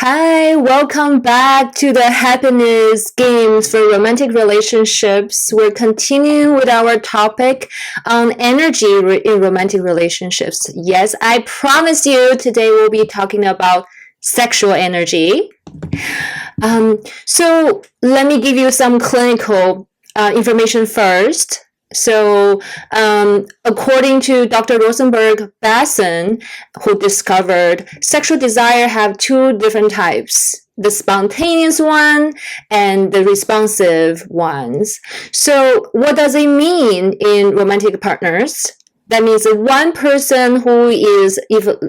Hi, welcome back to the happiness games for romantic relationships. We're continuing with our topic on energy in romantic relationships. Yes, I promise you today we'll be talking about sexual energy. So let me give you some clinical information first. So, according to Dr. Rosenberg-Basson, who discovered sexual desire have two different types, the spontaneous one and the responsive ones. So what does it mean in romantic partners? That means one person who is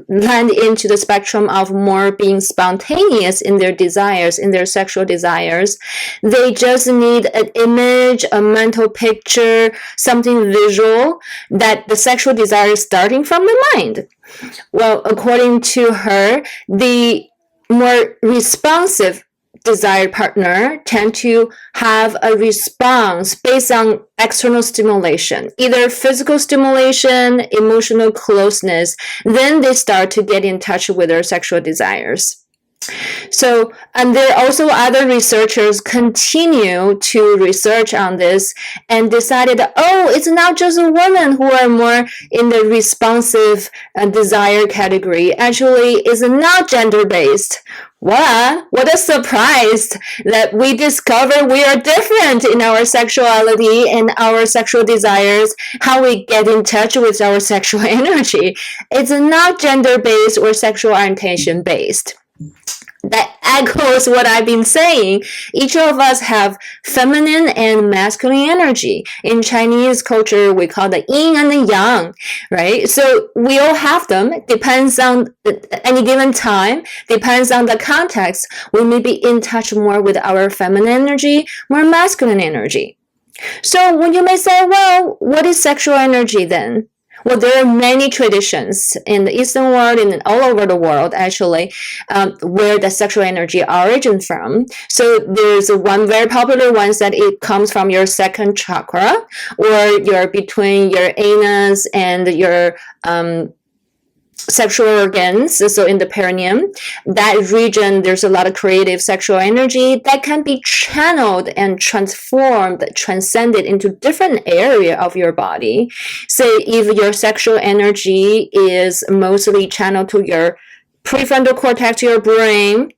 land into the spectrum of more being spontaneous in their desires, in their sexual desires. They just need an image, a mental picture, something visual that the sexual desire is starting from the mind. Well, according to her, the more responsive desired partner tend to have a response based on external stimulation, either physical stimulation, emotional closeness. Then they start to get in touch with their sexual desires. So, and there are also other researchers continue to research on this and decided, it's not just women who are more in the responsive desire category. Actually, it's not gender-based. What a surprise that we discover we are different in our sexuality and our sexual desires, how we get in touch with our sexual energy. It's not gender-based or sexual orientation-based. That echoes what I've been saying. Each of us have feminine and masculine energy. In Chinese culture, we call the yin and the yang, right? So we all have them. Depends on any given time, depends on the context. We may be in touch more with our feminine energy, more masculine energy. So when you may say, well, what is sexual energy then? Well, there are many traditions in the Eastern world and all over the world, actually, where the sexual energy origins from. So there's one very popular one that it comes from your second chakra, or you're between your anus and your sexual organs, so in the perineum. That region, there's a lot of creative sexual energy that can be channeled and transformed, transcended into different area of your body. Say if your sexual energy is mostly channeled to your prefrontal cortex, your brain,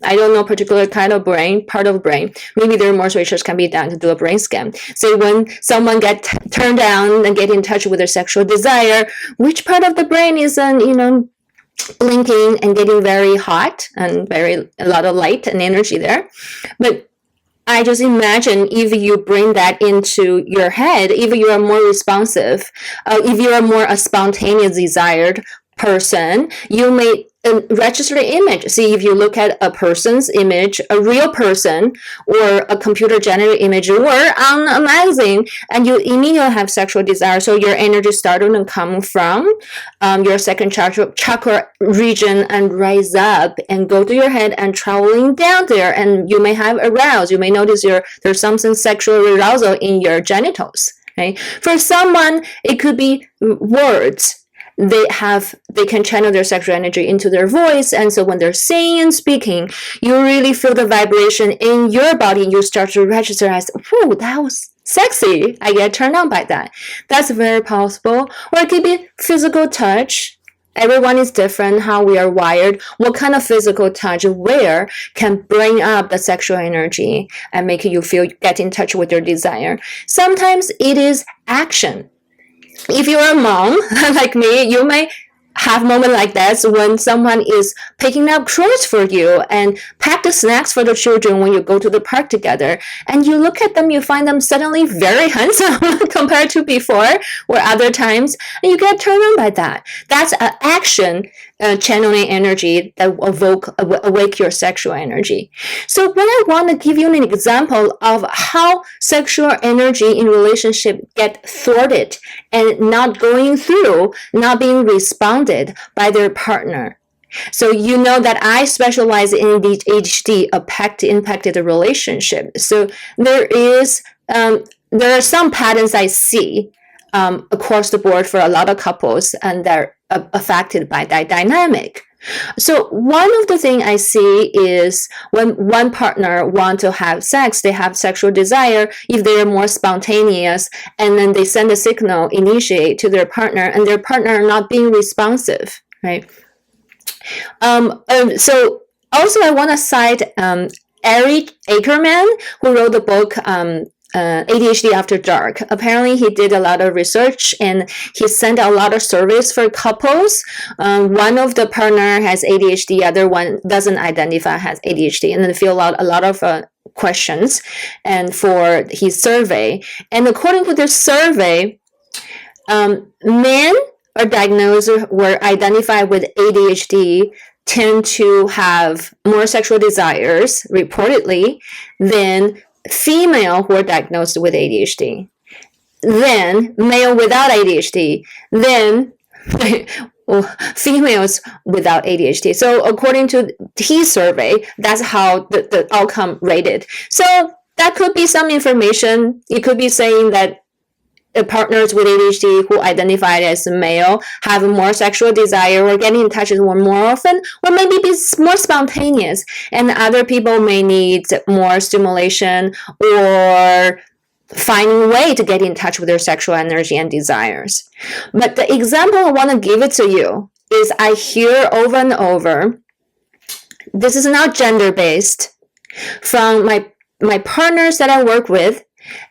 I don't know particular kind of brain, part of brain. Maybe there are more research can be done to do a brain scan. So when someone get turned down and get in touch with their sexual desire, which part of the brain is, blinking and getting very hot and a lot of light and energy there. But I just imagine if you bring that into your head, if you are more responsive, if you are more a spontaneous desired person, you may register the image. See, if you look at a person's image, a real person, or a computer-generated image, or on a magazine, and you immediately have sexual desire. So your energy starting to come from your second chakra region and rise up and go to your head and traveling down there. And you may have aroused. You may notice there's something sexual arousal in your genitals. Okay? For someone, it could be words. They can channel their sexual energy into their voice, and so when they're saying and speaking, you really feel the vibration in your body, and you start to register as, "Whoa, that was sexy. I get turned on by that." That's very possible. Or it could be physical touch. Everyone is different, how we are wired. What kind of physical touch, where can bring up the sexual energy and make you get in touch with your desire. Sometimes it is action. If you're a mom like me, you may have moments like that when someone is picking up chores for you and pack the snacks for the children when you go to the park together. And you look at them, you find them suddenly very handsome compared to before or other times, and you get turned on by that. That's an action channeling energy that awake your sexual energy. So when I want to give you an example of how sexual energy in relationship get thwarted and not going through, not being responded by their partner. So you know that I specialize in ADHD impacted relationship. So there are some patterns I see across the board for a lot of couples, and they're affected by that dynamic. So one of the things I see is when one partner wants to have sex, they have sexual desire, if they are more spontaneous, and then they send a signal, initiate to their partner, and their partner are not being responsive, right? So also I want to cite Eric Ackerman, who wrote the book ADHD After Dark. Apparently, he did a lot of research and he sent a lot of surveys for couples. One of the partner has ADHD, the other one doesn't identify as ADHD, and then fill out a lot of questions and for his survey. And according to the survey, men are diagnosed or identified with ADHD tend to have more sexual desires, reportedly, than female who are diagnosed with ADHD. Then male without ADHD. Then females without ADHD. So according to his survey, that's how the outcome rated. So that could be some information. It could be saying that partners with ADHD who identified as male have more sexual desire or getting in touch with one more often, or maybe be more spontaneous, and other people may need more stimulation or finding a way to get in touch with their sexual energy and desires. But the example I want to give it to you is I hear over and over, this is not gender-based, from my partners that I work with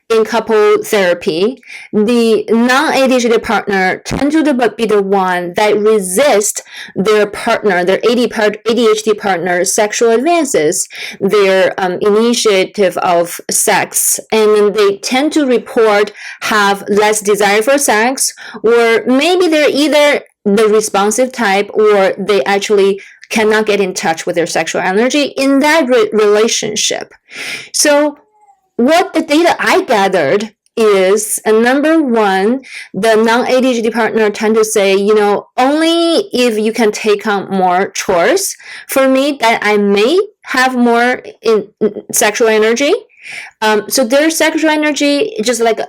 in couple therapy, the non-ADHD partner tend to be the one that resist their partner, their ADHD partner's sexual advances, their initiative of sex, and they tend to report have less desire for sex, or maybe they're either the responsive type or they actually cannot get in touch with their sexual energy in that relationship. So what the data I gathered is, number one, the non-ADHD partner tend to say, only if you can take on more chores for me that I may have more in sexual energy. So their sexual energy, just like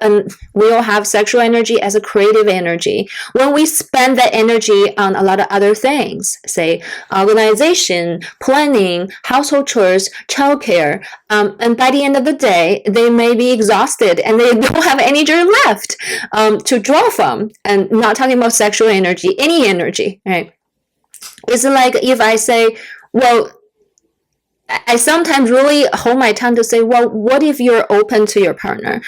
we all have sexual energy as a creative energy. When we spend that energy on a lot of other things, say organization, planning, household chores, childcare, and by the end of the day, they may be exhausted and they don't have energy left to draw from. And not talking about sexual energy, any energy, right? It's like if I say, well, I sometimes really hold my tongue to say, well, what if you're open to your partner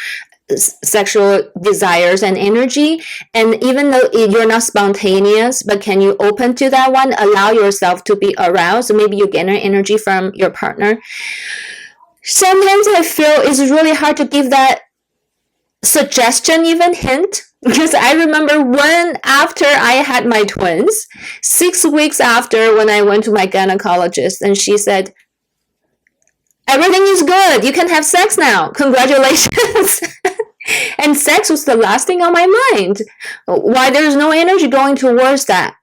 sexual desires and energy, and even though you're not spontaneous, but can you open to that one, allow yourself to be aroused, maybe you get energy from your partner. Sometimes I feel it's really hard to give that suggestion, even hint, because I remember when after I had my twins, 6 weeks after, when I went to my gynecologist, and she said, everything is good. You can have sex now. Congratulations. And sex was the last thing on my mind. Why there's no energy going towards that?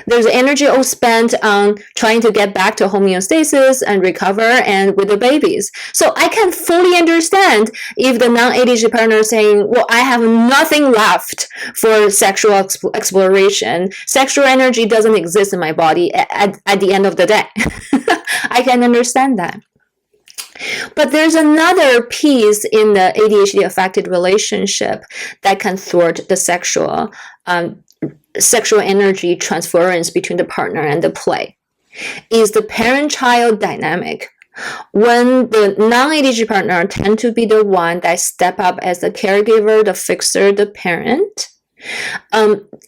There's energy all spent on trying to get back to homeostasis and recover and with the babies. So I can fully understand if the non-ADHD partner is saying, well, I have nothing left for sexual exploration. Sexual energy doesn't exist in my body at the end of the day. I can understand that. But there's another piece in the ADHD-affected relationship that can thwart the sexual energy transference between the partner and the play, is the parent-child dynamic. When the non-ADHD partner tend to be the one that step up as the caregiver, the fixer, the parent,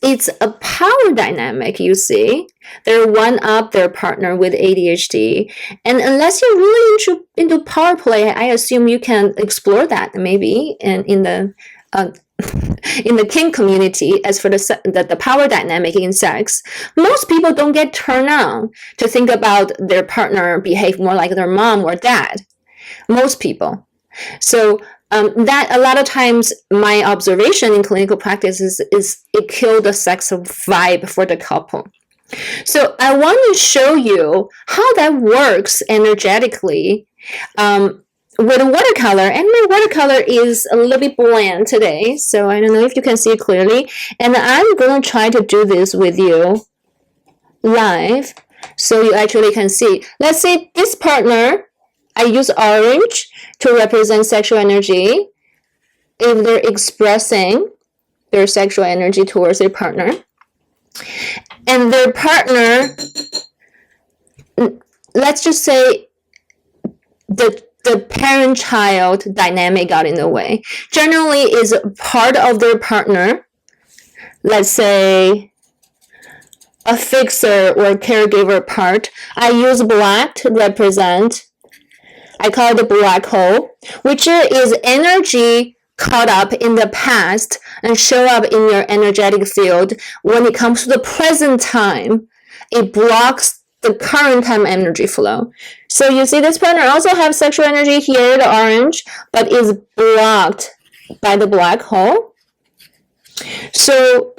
it's a power dynamic, you see. They're one up their partner with ADHD. And unless you're really into power play, I assume you can explore that maybe in the kink community. As for the power dynamic in sex, most people don't get turned on to think about their partner behave more like their mom or dad. Most people. So that a lot of times my observation in clinical practice is it killed the sex vibe for the couple. So I want to show you how that works energetically with watercolor. And my watercolor is a little bit bland today, so I don't know if you can see it clearly. And I'm going to try to do this with you live. So you actually can see. Let's say this partner, I use orange to represent sexual energy. If they're expressing their sexual energy towards their partner, and their partner, let's just say the parent-child dynamic got in the way. Generally is part of their partner, let's say a fixer or caregiver part. I use black to represent, I call it the black hole, which is energy caught up in the past and show up in your energetic field. When it comes to the present time, it blocks the current time energy flow. So you see this partner also have sexual energy here, the orange, but is blocked by the black hole. So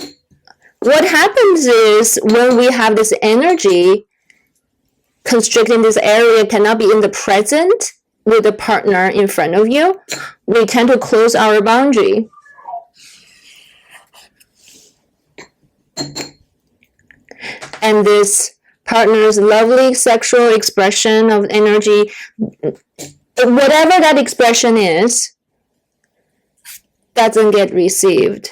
what happens is when we have this energy constricting this area, cannot be in the present with the partner in front of you, we tend to close our boundary. And this partner's lovely sexual expression of energy, whatever that expression is, doesn't get received.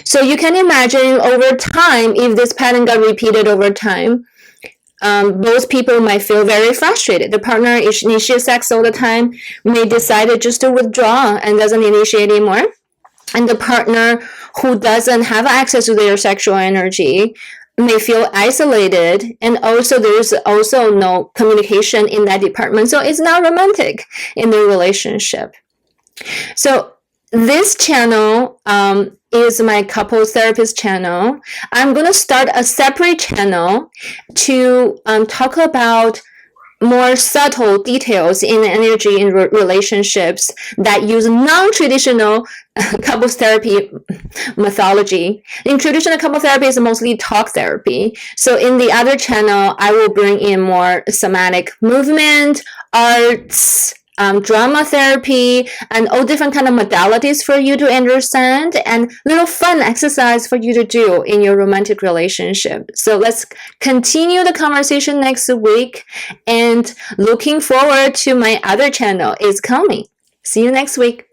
So you can imagine over time, if this pattern got repeated over time, both people might feel very frustrated. The partner initiates sex all the time, may decide just to withdraw and doesn't initiate anymore. And the partner who doesn't have access to their sexual energy may feel isolated, and also there's also no communication in that department. So it's not romantic in the relationship. So this channel is my couples therapist channel. I'm going to start a separate channel to talk about more subtle details in energy in relationships that use non-traditional couples therapy methodology. In traditional couples therapy is mostly talk therapy. So in the other channel, I will bring in more somatic movement, arts, drama therapy, and all different kind of modalities for you to understand, and little fun exercise for you to do in your romantic relationship. So let's continue the conversation next week, and looking forward to my other channel is coming. See you next week.